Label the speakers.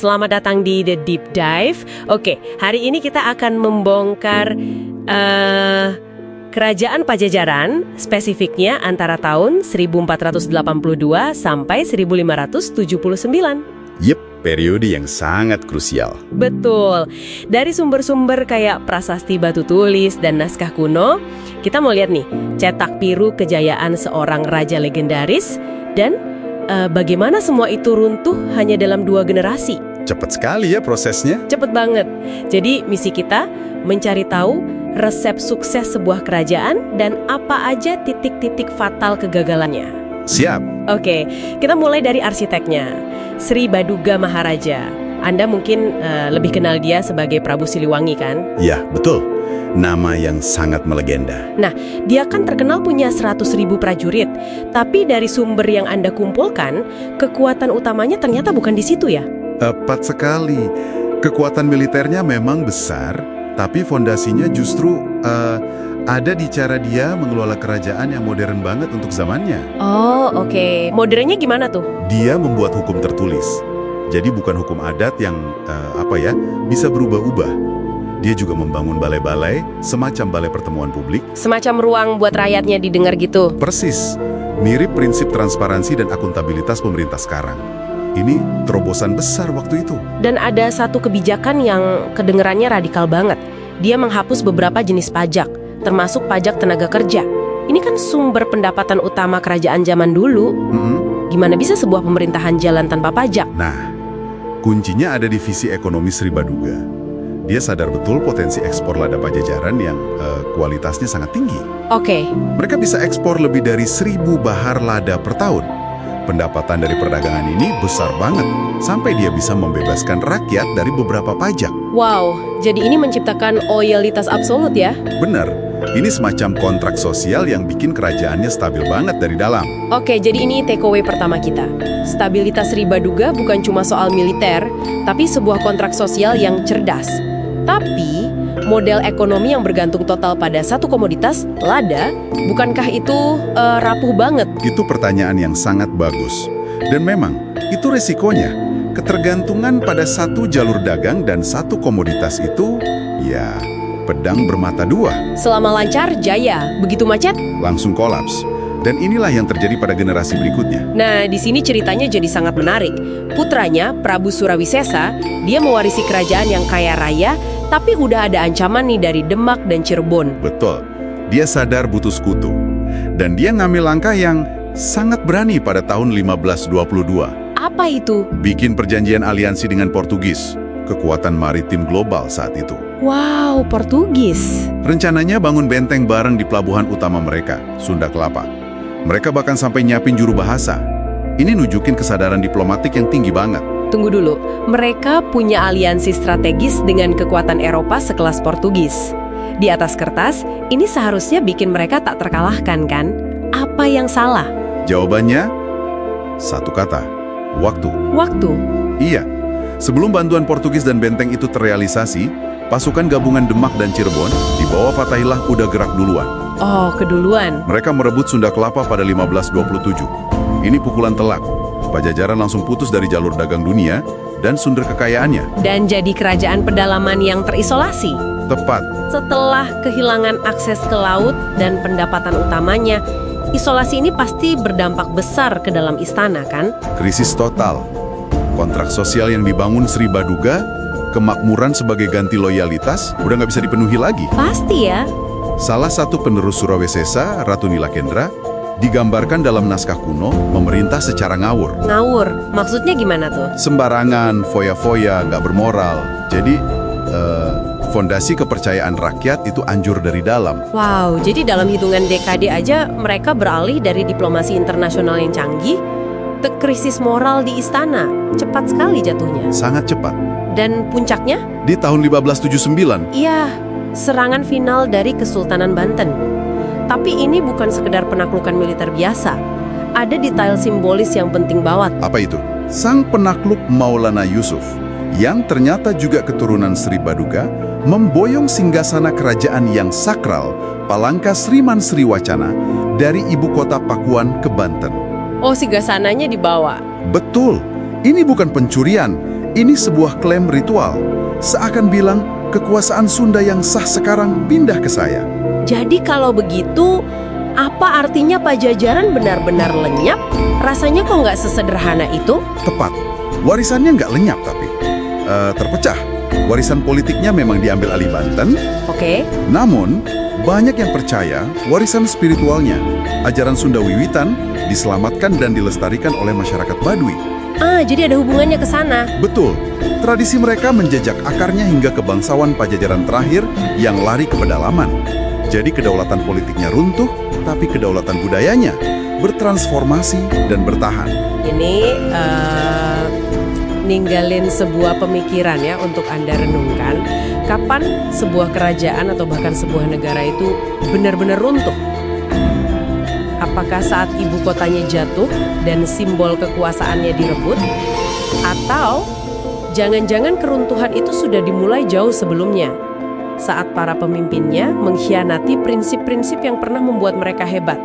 Speaker 1: selamat datang di The Deep Dive. Oke, hari ini kita akan membongkar Kerajaan Pajajaran, spesifiknya antara tahun 1482 sampai 1579.
Speaker 2: Yep, periode yang sangat krusial.
Speaker 1: Betul. Dari sumber-sumber kayak prasasti batu tulis dan naskah kuno, kita mau lihat nih, cetak biru kejayaan seorang raja legendaris dan bagaimana semua itu runtuh hanya dalam 2 generasi.
Speaker 2: Cepat sekali ya prosesnya.
Speaker 1: Cepet banget. Jadi misi kita mencari tahu resep sukses sebuah kerajaan dan apa aja titik-titik fatal kegagalannya.
Speaker 2: Siap.
Speaker 1: Oke, kita mulai dari arsiteknya, Sri Baduga Maharaja. Anda mungkin lebih kenal dia sebagai Prabu Siliwangi kan?
Speaker 2: Ya, betul. Nama yang sangat melegenda.
Speaker 1: Nah, dia kan terkenal punya 100.000 prajurit. Tapi dari sumber yang Anda kumpulkan, kekuatan utamanya ternyata bukan di situ ya?
Speaker 2: Tepat sekali. Kekuatan militernya memang besar, tapi fondasinya justru ada di cara dia mengelola kerajaan yang modern banget untuk zamannya.
Speaker 1: Oh, oke. Modernnya gimana tuh?
Speaker 2: Dia membuat hukum tertulis. Jadi bukan hukum adat yang bisa berubah-ubah. Dia juga membangun balai-balai, semacam balai pertemuan publik.
Speaker 1: Semacam ruang buat rakyatnya didengar gitu.
Speaker 2: Persis, mirip prinsip transparansi dan akuntabilitas pemerintah sekarang. Ini terobosan besar waktu itu.
Speaker 1: Dan ada satu kebijakan yang kedengerannya radikal banget. Dia menghapus beberapa jenis pajak, termasuk pajak tenaga kerja. Ini kan sumber pendapatan utama kerajaan zaman dulu. Gimana bisa sebuah pemerintahan jalan tanpa pajak?
Speaker 2: Nah, kuncinya ada di visi ekonomi Sri Baduga. Dia sadar betul potensi ekspor lada Pajajaran yang kualitasnya sangat tinggi.
Speaker 1: Oke.
Speaker 2: Mereka bisa ekspor lebih dari 1.000 bahar lada per tahun. Pendapatan dari perdagangan ini besar banget, sampai dia bisa membebaskan rakyat dari beberapa pajak.
Speaker 1: Wow, jadi ini menciptakan loyalitas absolut ya?
Speaker 2: Benar, ini semacam kontrak sosial yang bikin kerajaannya stabil banget dari dalam.
Speaker 1: Oke, jadi ini takeaway pertama kita. Stabilitas Sri Baduga bukan cuma soal militer, tapi sebuah kontrak sosial yang cerdas. Tapi, model ekonomi yang bergantung total pada satu komoditas, lada, bukankah itu rapuh banget?
Speaker 2: Itu pertanyaan yang sangat bagus. Dan memang, itu resikonya. Ketergantungan pada satu jalur dagang dan satu komoditas itu, ya, pedang bermata dua.
Speaker 1: Selama lancar, jaya. Begitu macet?
Speaker 2: Langsung kolaps. Dan inilah yang terjadi pada generasi berikutnya.
Speaker 1: Nah, di sini ceritanya jadi sangat menarik. Putranya, Prabu Surawisesa, dia mewarisi kerajaan yang kaya raya, tapi udah ada ancaman nih dari Demak dan Cirebon.
Speaker 2: Betul. Dia sadar butuh sekutu. Dan dia ngambil langkah yang sangat berani pada tahun 1522.
Speaker 1: Apa itu?
Speaker 2: Bikin perjanjian aliansi dengan Portugis, kekuatan maritim global saat itu.
Speaker 1: Wow, Portugis.
Speaker 2: Rencananya bangun benteng bareng di pelabuhan utama mereka, Sunda Kelapa. Mereka bahkan sampai nyiapin juru bahasa. Ini nunjukin kesadaran diplomatik yang tinggi banget.
Speaker 1: Tunggu dulu, mereka punya aliansi strategis dengan kekuatan Eropa sekelas Portugis. Di atas kertas, ini seharusnya bikin mereka tak terkalahkan kan? Apa yang salah?
Speaker 2: Jawabannya, satu kata, waktu.
Speaker 1: Waktu.
Speaker 2: Iya, sebelum bantuan Portugis dan benteng itu terrealisasi, pasukan gabungan Demak dan Cirebon di bawah Fatahillah udah gerak duluan.
Speaker 1: Oh, keduluan.
Speaker 2: Mereka merebut Sunda Kelapa pada 1527. Ini pukulan telak. Pajajaran langsung putus dari jalur dagang dunia dan sumber kekayaannya.
Speaker 1: Dan jadi kerajaan pedalaman yang terisolasi.
Speaker 2: Tepat.
Speaker 1: Setelah kehilangan akses ke laut dan pendapatan utamanya, isolasi ini pasti berdampak besar ke dalam istana kan?
Speaker 2: Krisis total. Kontrak sosial yang dibangun Sri Baduga, kemakmuran sebagai ganti loyalitas, udah nggak bisa dipenuhi lagi.
Speaker 1: Pasti ya.
Speaker 2: Salah satu penerus Surawisesa, Ratu Nilakendra, digambarkan dalam naskah kuno memerintah secara ngawur.
Speaker 1: Ngawur, maksudnya gimana tuh?
Speaker 2: Sembarangan, foya-foya, nggak bermoral. Jadi, fondasi kepercayaan rakyat itu anjur dari dalam.
Speaker 1: Wow, jadi dalam hitungan dekade aja mereka beralih dari diplomasi internasional yang canggih ke krisis moral di istana. Cepat sekali jatuhnya.
Speaker 2: Sangat cepat.
Speaker 1: Dan puncaknya?
Speaker 2: Di tahun 1579,
Speaker 1: Iya, serangan final dari Kesultanan Banten. Tapi ini bukan sekedar penaklukan militer biasa. Ada detail simbolis yang penting banget.
Speaker 2: apa itu? Sang penakluk Maulana Yusuf, yang ternyata juga keturunan Sri Baduga, memboyong singgasana kerajaan yang sakral, Palangka Sriman Sriwacana, dari ibu kota Pakuan ke Banten.
Speaker 1: Oh, singgasananya dibawa.
Speaker 2: Betul, ini bukan pencurian, Ini sebuah klaim ritual, seakan bilang kekuasaan Sunda yang sah sekarang pindah ke saya.
Speaker 1: Jadi kalau begitu, apa artinya Pajajaran benar-benar lenyap? Rasanya kok nggak sesederhana itu?
Speaker 2: Tepat, warisannya nggak lenyap tapi terpecah. Warisan politiknya memang diambil alih Banten,
Speaker 1: Oke,
Speaker 2: namun banyak yang percaya warisan spiritualnya, ajaran Sunda Wiwitan, diselamatkan dan dilestarikan oleh masyarakat Baduy.
Speaker 1: jadi ada hubungannya ke sana.
Speaker 2: Betul, tradisi mereka menjejak akarnya hingga ke bangsawan Pajajaran terakhir yang lari ke pedalaman. Jadi kedaulatan politiknya runtuh, tapi kedaulatan budayanya bertransformasi dan bertahan.
Speaker 1: Ini ninggalin sebuah pemikiran ya untuk Anda renungkan. Kapan sebuah kerajaan atau bahkan sebuah negara itu benar-benar runtuh? Apakah saat ibu kotanya jatuh dan simbol kekuasaannya direbut? Atau jangan-jangan keruntuhan itu sudah dimulai jauh sebelumnya, saat para pemimpinnya mengkhianati prinsip-prinsip yang pernah membuat mereka hebat?